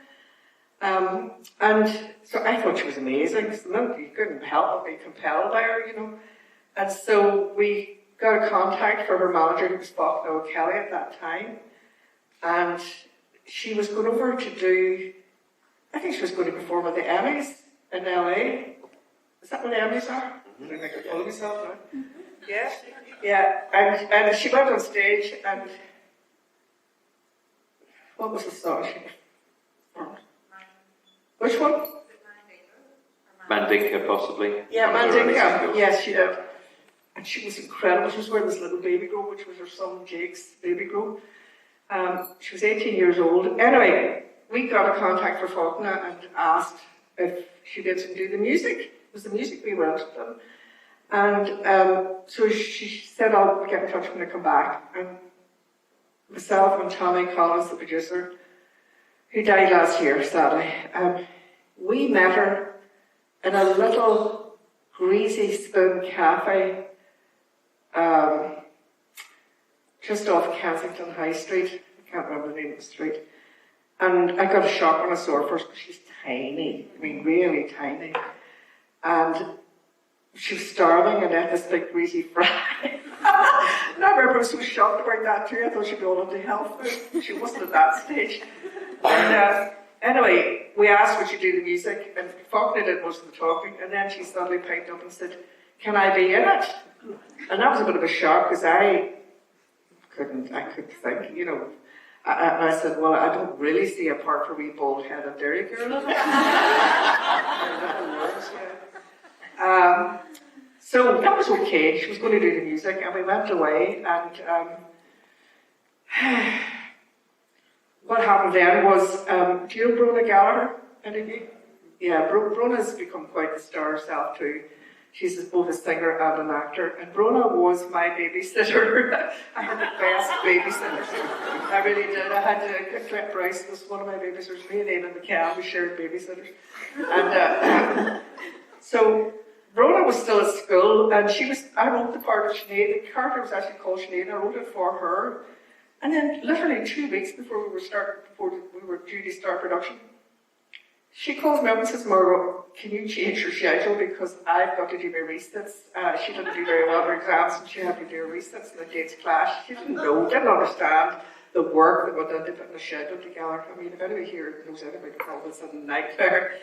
And so I thought she was amazing. So you couldn't help but be compelled by her, you know. And so we got a contact for her manager, who was Faulkner Kelly at that time. And she was going over to do, I think she was going to perform at the Emmys in LA. Is that what the Emmys are? I don't think I told myself now. Yeah, yeah. And she went on stage and what was the song she performed? Which one? Mandinka, possibly? Yeah, Mandinka. Yes, she did. And she was incredible. She was wearing this little baby grow, which was her son Jake's baby grow. She was 18 years old. Anyway, we got a contact for Faulkner and asked if she did do the music. It was the music we were interested in. And so she said, I'll get in touch when I come back. And myself and Tommy Collins, the producer, who died last year, sadly, we met her in a little greasy spoon cafe just off Kensington High Street. I can't remember the name of the street. And I got a shock when I saw her first because she's tiny. I mean, really tiny. And she was starving and ate this big greasy fry. And I remember I was so shocked about that too. I thought she'd be all into health food. She wasn't at that stage. And Anyway, we asked would you do the music, and Faulkner did most of the talking, and then she suddenly piped up and said, can I be in it? And that was a bit of a shock, because I couldn't think, you know. And I said, well, I don't really see a part for wee bald-headed dairy girl in it. So that was okay. She was going to do the music, and we went away, and what happened then was, do you know Brona Gallagher? Any of you? Yeah, Brona's become quite a star herself too. She's both a singer and an actor, and Brona was my babysitter. I had the best babysitters. I really did. I had Clint Bryce was one of my babysitters. Me and Eamon McCann, we shared babysitters. And so Brona was still at school, and I wrote the part of Sinead. The character was actually called Sinead, and I wrote it for her. And then literally 2 weeks before we were due to start production, she calls me up and says, Margo, can you change your schedule because I've got to do my resits. She didn't do very well in her exams, and she had to do her resits, and the dates clashed. She didn't understand the work that went into putting a schedule together. I mean, if anybody here knows anything about it, it's a nightmare.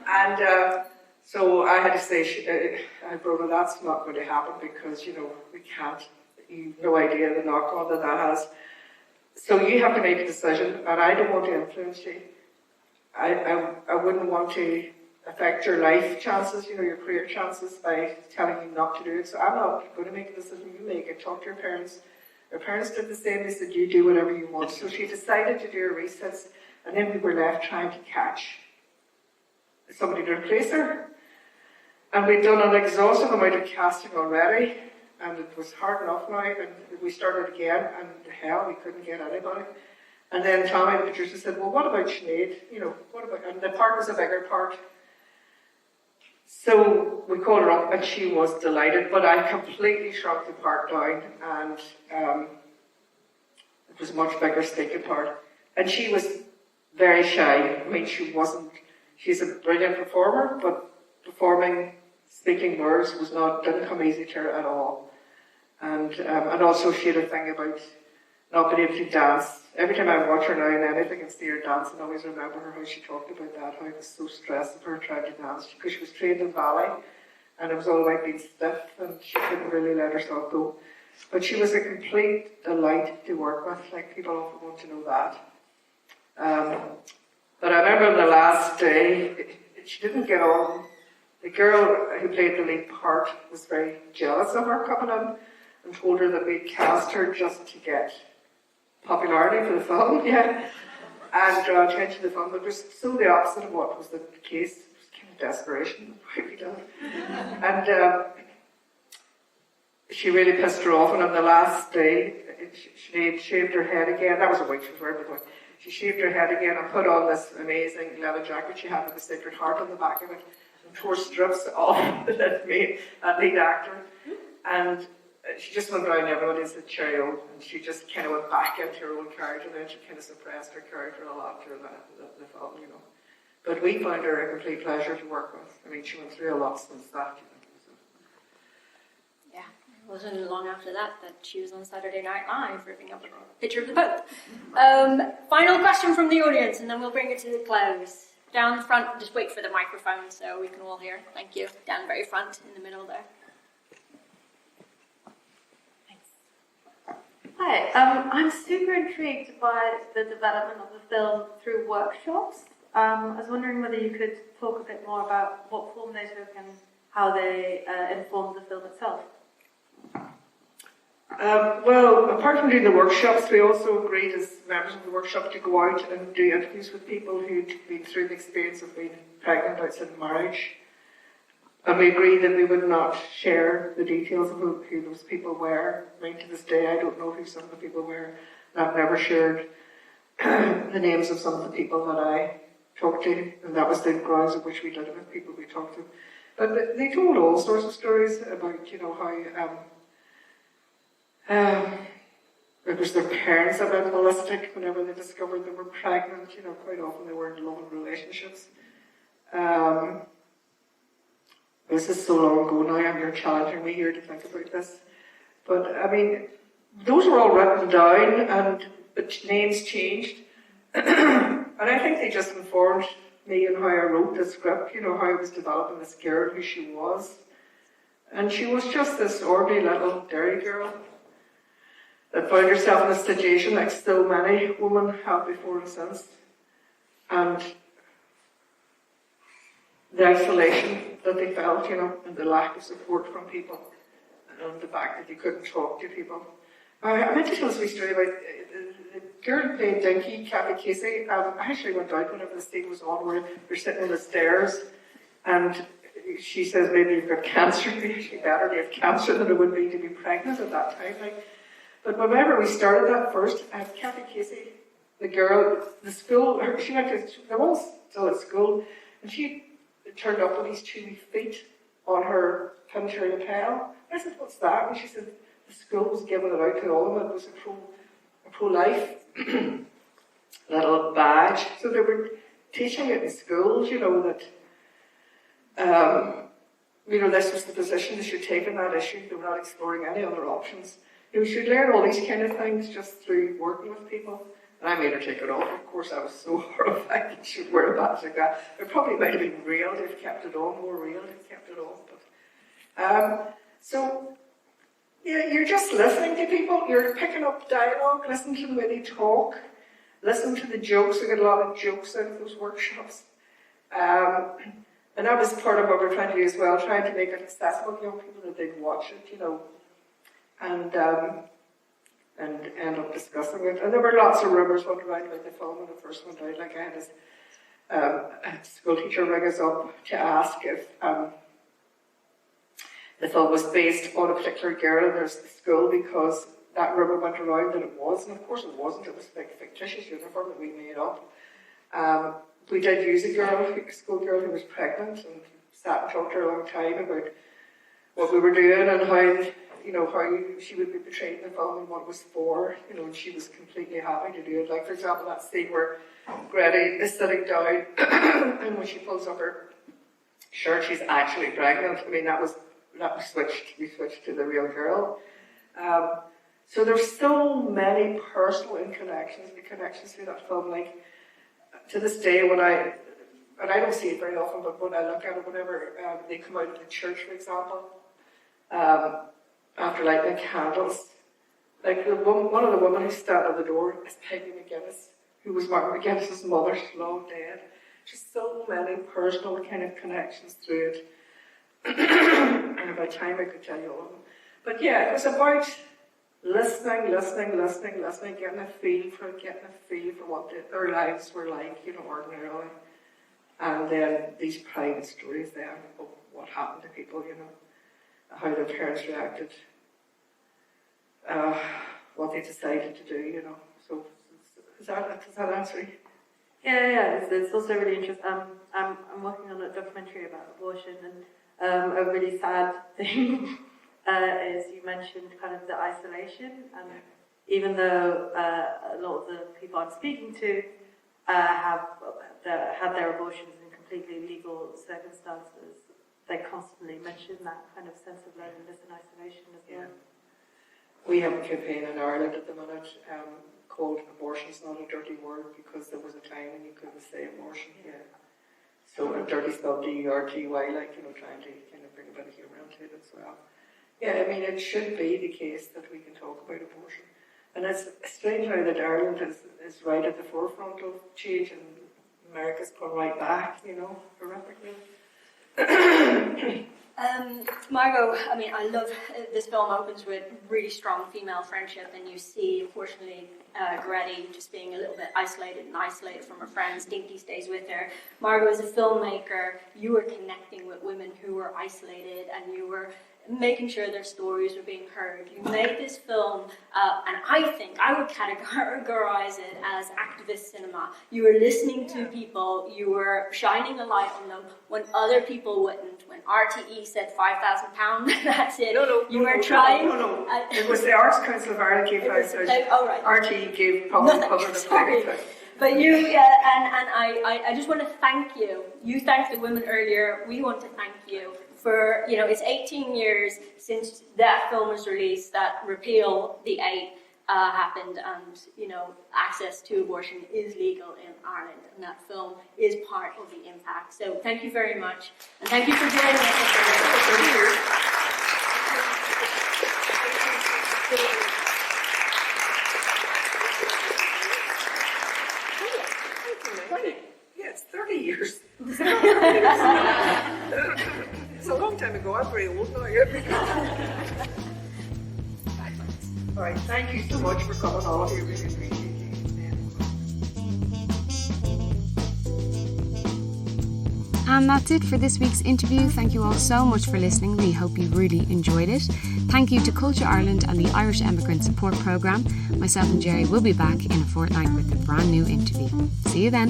And so I had to say, Brona, that's not going to happen because, you know, we can't. You've no idea the knock-on that has. So you have to make a decision, and I don't want to influence you. I wouldn't want to affect your life chances, you know, your career chances by telling you not to do it. So I'm not going to make a decision. You make it. Talk to your parents. Her parents did the same. They said, you do whatever you want. So she decided to do her resits, and then we were left trying to catch somebody to replace her. And we'd done an exhaustive amount of casting already, and it was hard enough now, and we started again, and hell, we couldn't get anybody. And then Tommy, the producer, said, well, what about Sinead? You know, what about, and the part was a bigger part. So we called her up, and she was delighted, but I completely shrunk the part down, and it was a much bigger stinking part. And she was very shy. I mean, she's a brilliant performer, but performing, speaking words didn't come easy to her at all. And also she had a thing about not being able to dance. Every time I watch her now in anything and see her dance, I always remember her, how she talked about that, how it was so stressful for her trying to dance, because she was trained in ballet, and it was all about being stiff, and she couldn't really let herself go. But she was a complete delight to work with, like people often want to know that. But I remember the last day, she didn't get on. The girl who played the lead part was very jealous of her coming in and told her that we'd cast her just to get popularity for the film, and draw attention to the film. But it was so the opposite of what was the case. It was kind of desperation. And she really pissed her off, and on the last day, she shaved her head again. That was a week before everything. She shaved her head again and put on this amazing leather jacket she had with a Sacred Heart on the back of it, and tore strips off that made a lead actor. And she just went around everybody and said cheerio, and she just kind of went back into her own character, and then she kind of suppressed her character a lot during the film, you know. But we found her a complete pleasure to work with. I mean, she went through a lot since that, you know. So. Yeah, it wasn't long after that she was on Saturday Night Live ripping up a picture of the Pope. Final question from the audience, and then we'll bring it to the close. Down the front, just wait for the microphone so we can all hear. Thank you. Down the very front, in the middle there. Hi, I'm super intrigued by the development of the film through workshops. I was wondering whether you could talk a bit more about what form they took and how they informed the film itself. Well, apart from doing the workshops, we also agreed as members of the workshop to go out and do interviews with people who'd been through the experience of being pregnant outside of marriage. And we agreed that we would not share the details of who those people were. I mean, to this day, I don't know who some of the people were. I've never shared the names of some of the people that I talked to, and that was the grounds on which we did it with people we talked to. But they told all sorts of stories about, you know, how it was their parents that went ballistic whenever they discovered they were pregnant. You know, quite often they were in loving relationships. This is so long ago now, and you're challenging me here to think about this. But, I mean, those were all written down, but names changed. And And I think they just informed me in how I wrote the script, you know, how I was developing this girl, who she was. And she was just this ordinary little dairy girl that found herself in a situation like so many women have before and since. And the isolation that they felt, you know, and the lack of support from people, and the fact that they couldn't talk to people. I meant to tell this wee story about the girl who played Dinky, Kathy Casey. I actually went out whenever the scene was on where they're sitting on the stairs, and she says, maybe you've got cancer. It'd be better to have cancer than it would be to be pregnant at that time. Like, but whenever we started that first, Kathy Casey, the girl, the school, she went to, they were all still at school, and she turned up with these 2 wee feet on her pincher lapel. I said, what's that? And she said, the school was giving it out to all of them. It was a pro-life little badge. So they were teaching it in schools, you know, that, you know, this was the position they should take in that issue. They were not exploring any other options. You should learn all these kind of things just through working with people. And I made her take it off. Of course, I was so horrified that she'd wear a badge like that. It probably might have been real if kept it on, more real if kept it on. But, so, yeah, you're just listening to people. You're picking up dialogue, listening to the way they talk, listening to the jokes. We get a lot of jokes out of those workshops. And that was part of what we're trying to do as well, trying to make it accessible to young people that they'd watch it, you know, and end up discussing it. And there were lots of rumours went around about the film when it first went out. Like I had this a school teacher ring us up to ask if the film was based on a particular girl in their school, because that rumour went around that it was, and of course it wasn't. It was a big fictitious uniform that we made up. We did use a girl, a schoolgirl who was pregnant, and sat and talked to her a long time about what we were doing and how, you know, how she would be portrayed in the film and what it was for, you know, and she was completely happy to do it. Like, for example, that scene where Greta is sitting down and when she pulls up her shirt, she's actually pregnant. I mean, we switched to the real girl. So there's so many personal connections through that film. Like, to this day, and I don't see it very often, but when I look at it, whenever they come out of the church, for example, after lighting the candles, like one of the women who's standing at the door is Peggy McGuinness, who was Martin McGuinness's mother, she's long dead. Just so many personal kind of connections through it. And by time I could tell you all of them. But yeah, it was about listening, getting a feel for what their lives were like, you know, ordinarily. And then these private stories then of what happened to people, you know, how their parents reacted, what they decided to do, you know. So does that answer you? Yeah, it's also really interesting. I'm working on a documentary about abortion, and a really sad thing is you mentioned kind of the isolation, and even though a lot of the people I'm speaking to had their abortions in completely legal circumstances, they constantly mention that kind of sense of loneliness and isolation as well. We have a campaign in Ireland at the minute called Abortion's Not a Dirty Word, because there was a time when you couldn't say abortion. Yeah. So a dirty spelled D-E-R-T-Y, like, you know, trying to kind of bring a bit of humour into it as well. Yeah, I mean, it should be the case that we can talk about abortion. And it's strange how that Ireland is right at the forefront of change, and America's gone right back, you know, horrifically. Margo, I mean, I love this film opens with really strong female friendship, and you see, unfortunately, Greta just being a little bit isolated from her friends. Dinky stays with her. Margo, as a filmmaker, you were connecting with women who were isolated, and you were making sure their stories were being heard. You made this film, and I think I would categorize it as activist cinema. You were listening to people, you were shining a light on them when other people wouldn't. When RTE said £5,000, that's it. No. It was the Arts Council of Ireland gave £5,000. Oh, right. RTE gave public the But you, and I just want to thank you. You thanked the women earlier. We want to thank you for, you know, it's 18 years since that film was released that repealed the 8. happened, and access to abortion is legal in Ireland, and that film is part of the impact. So thank you very much, and thank you for joining us. Yes, 30 years. It's a long time ago. I'm very old now. All right, thank you so much for coming, all of you. Really appreciate you. And that's it for this week's interview. Thank you all so much for listening. We hope you really enjoyed it. Thank you to Culture Ireland and the Irish Emigrant Support Programme. Myself and Jerry will be back in a fortnight with a brand new interview. See you then.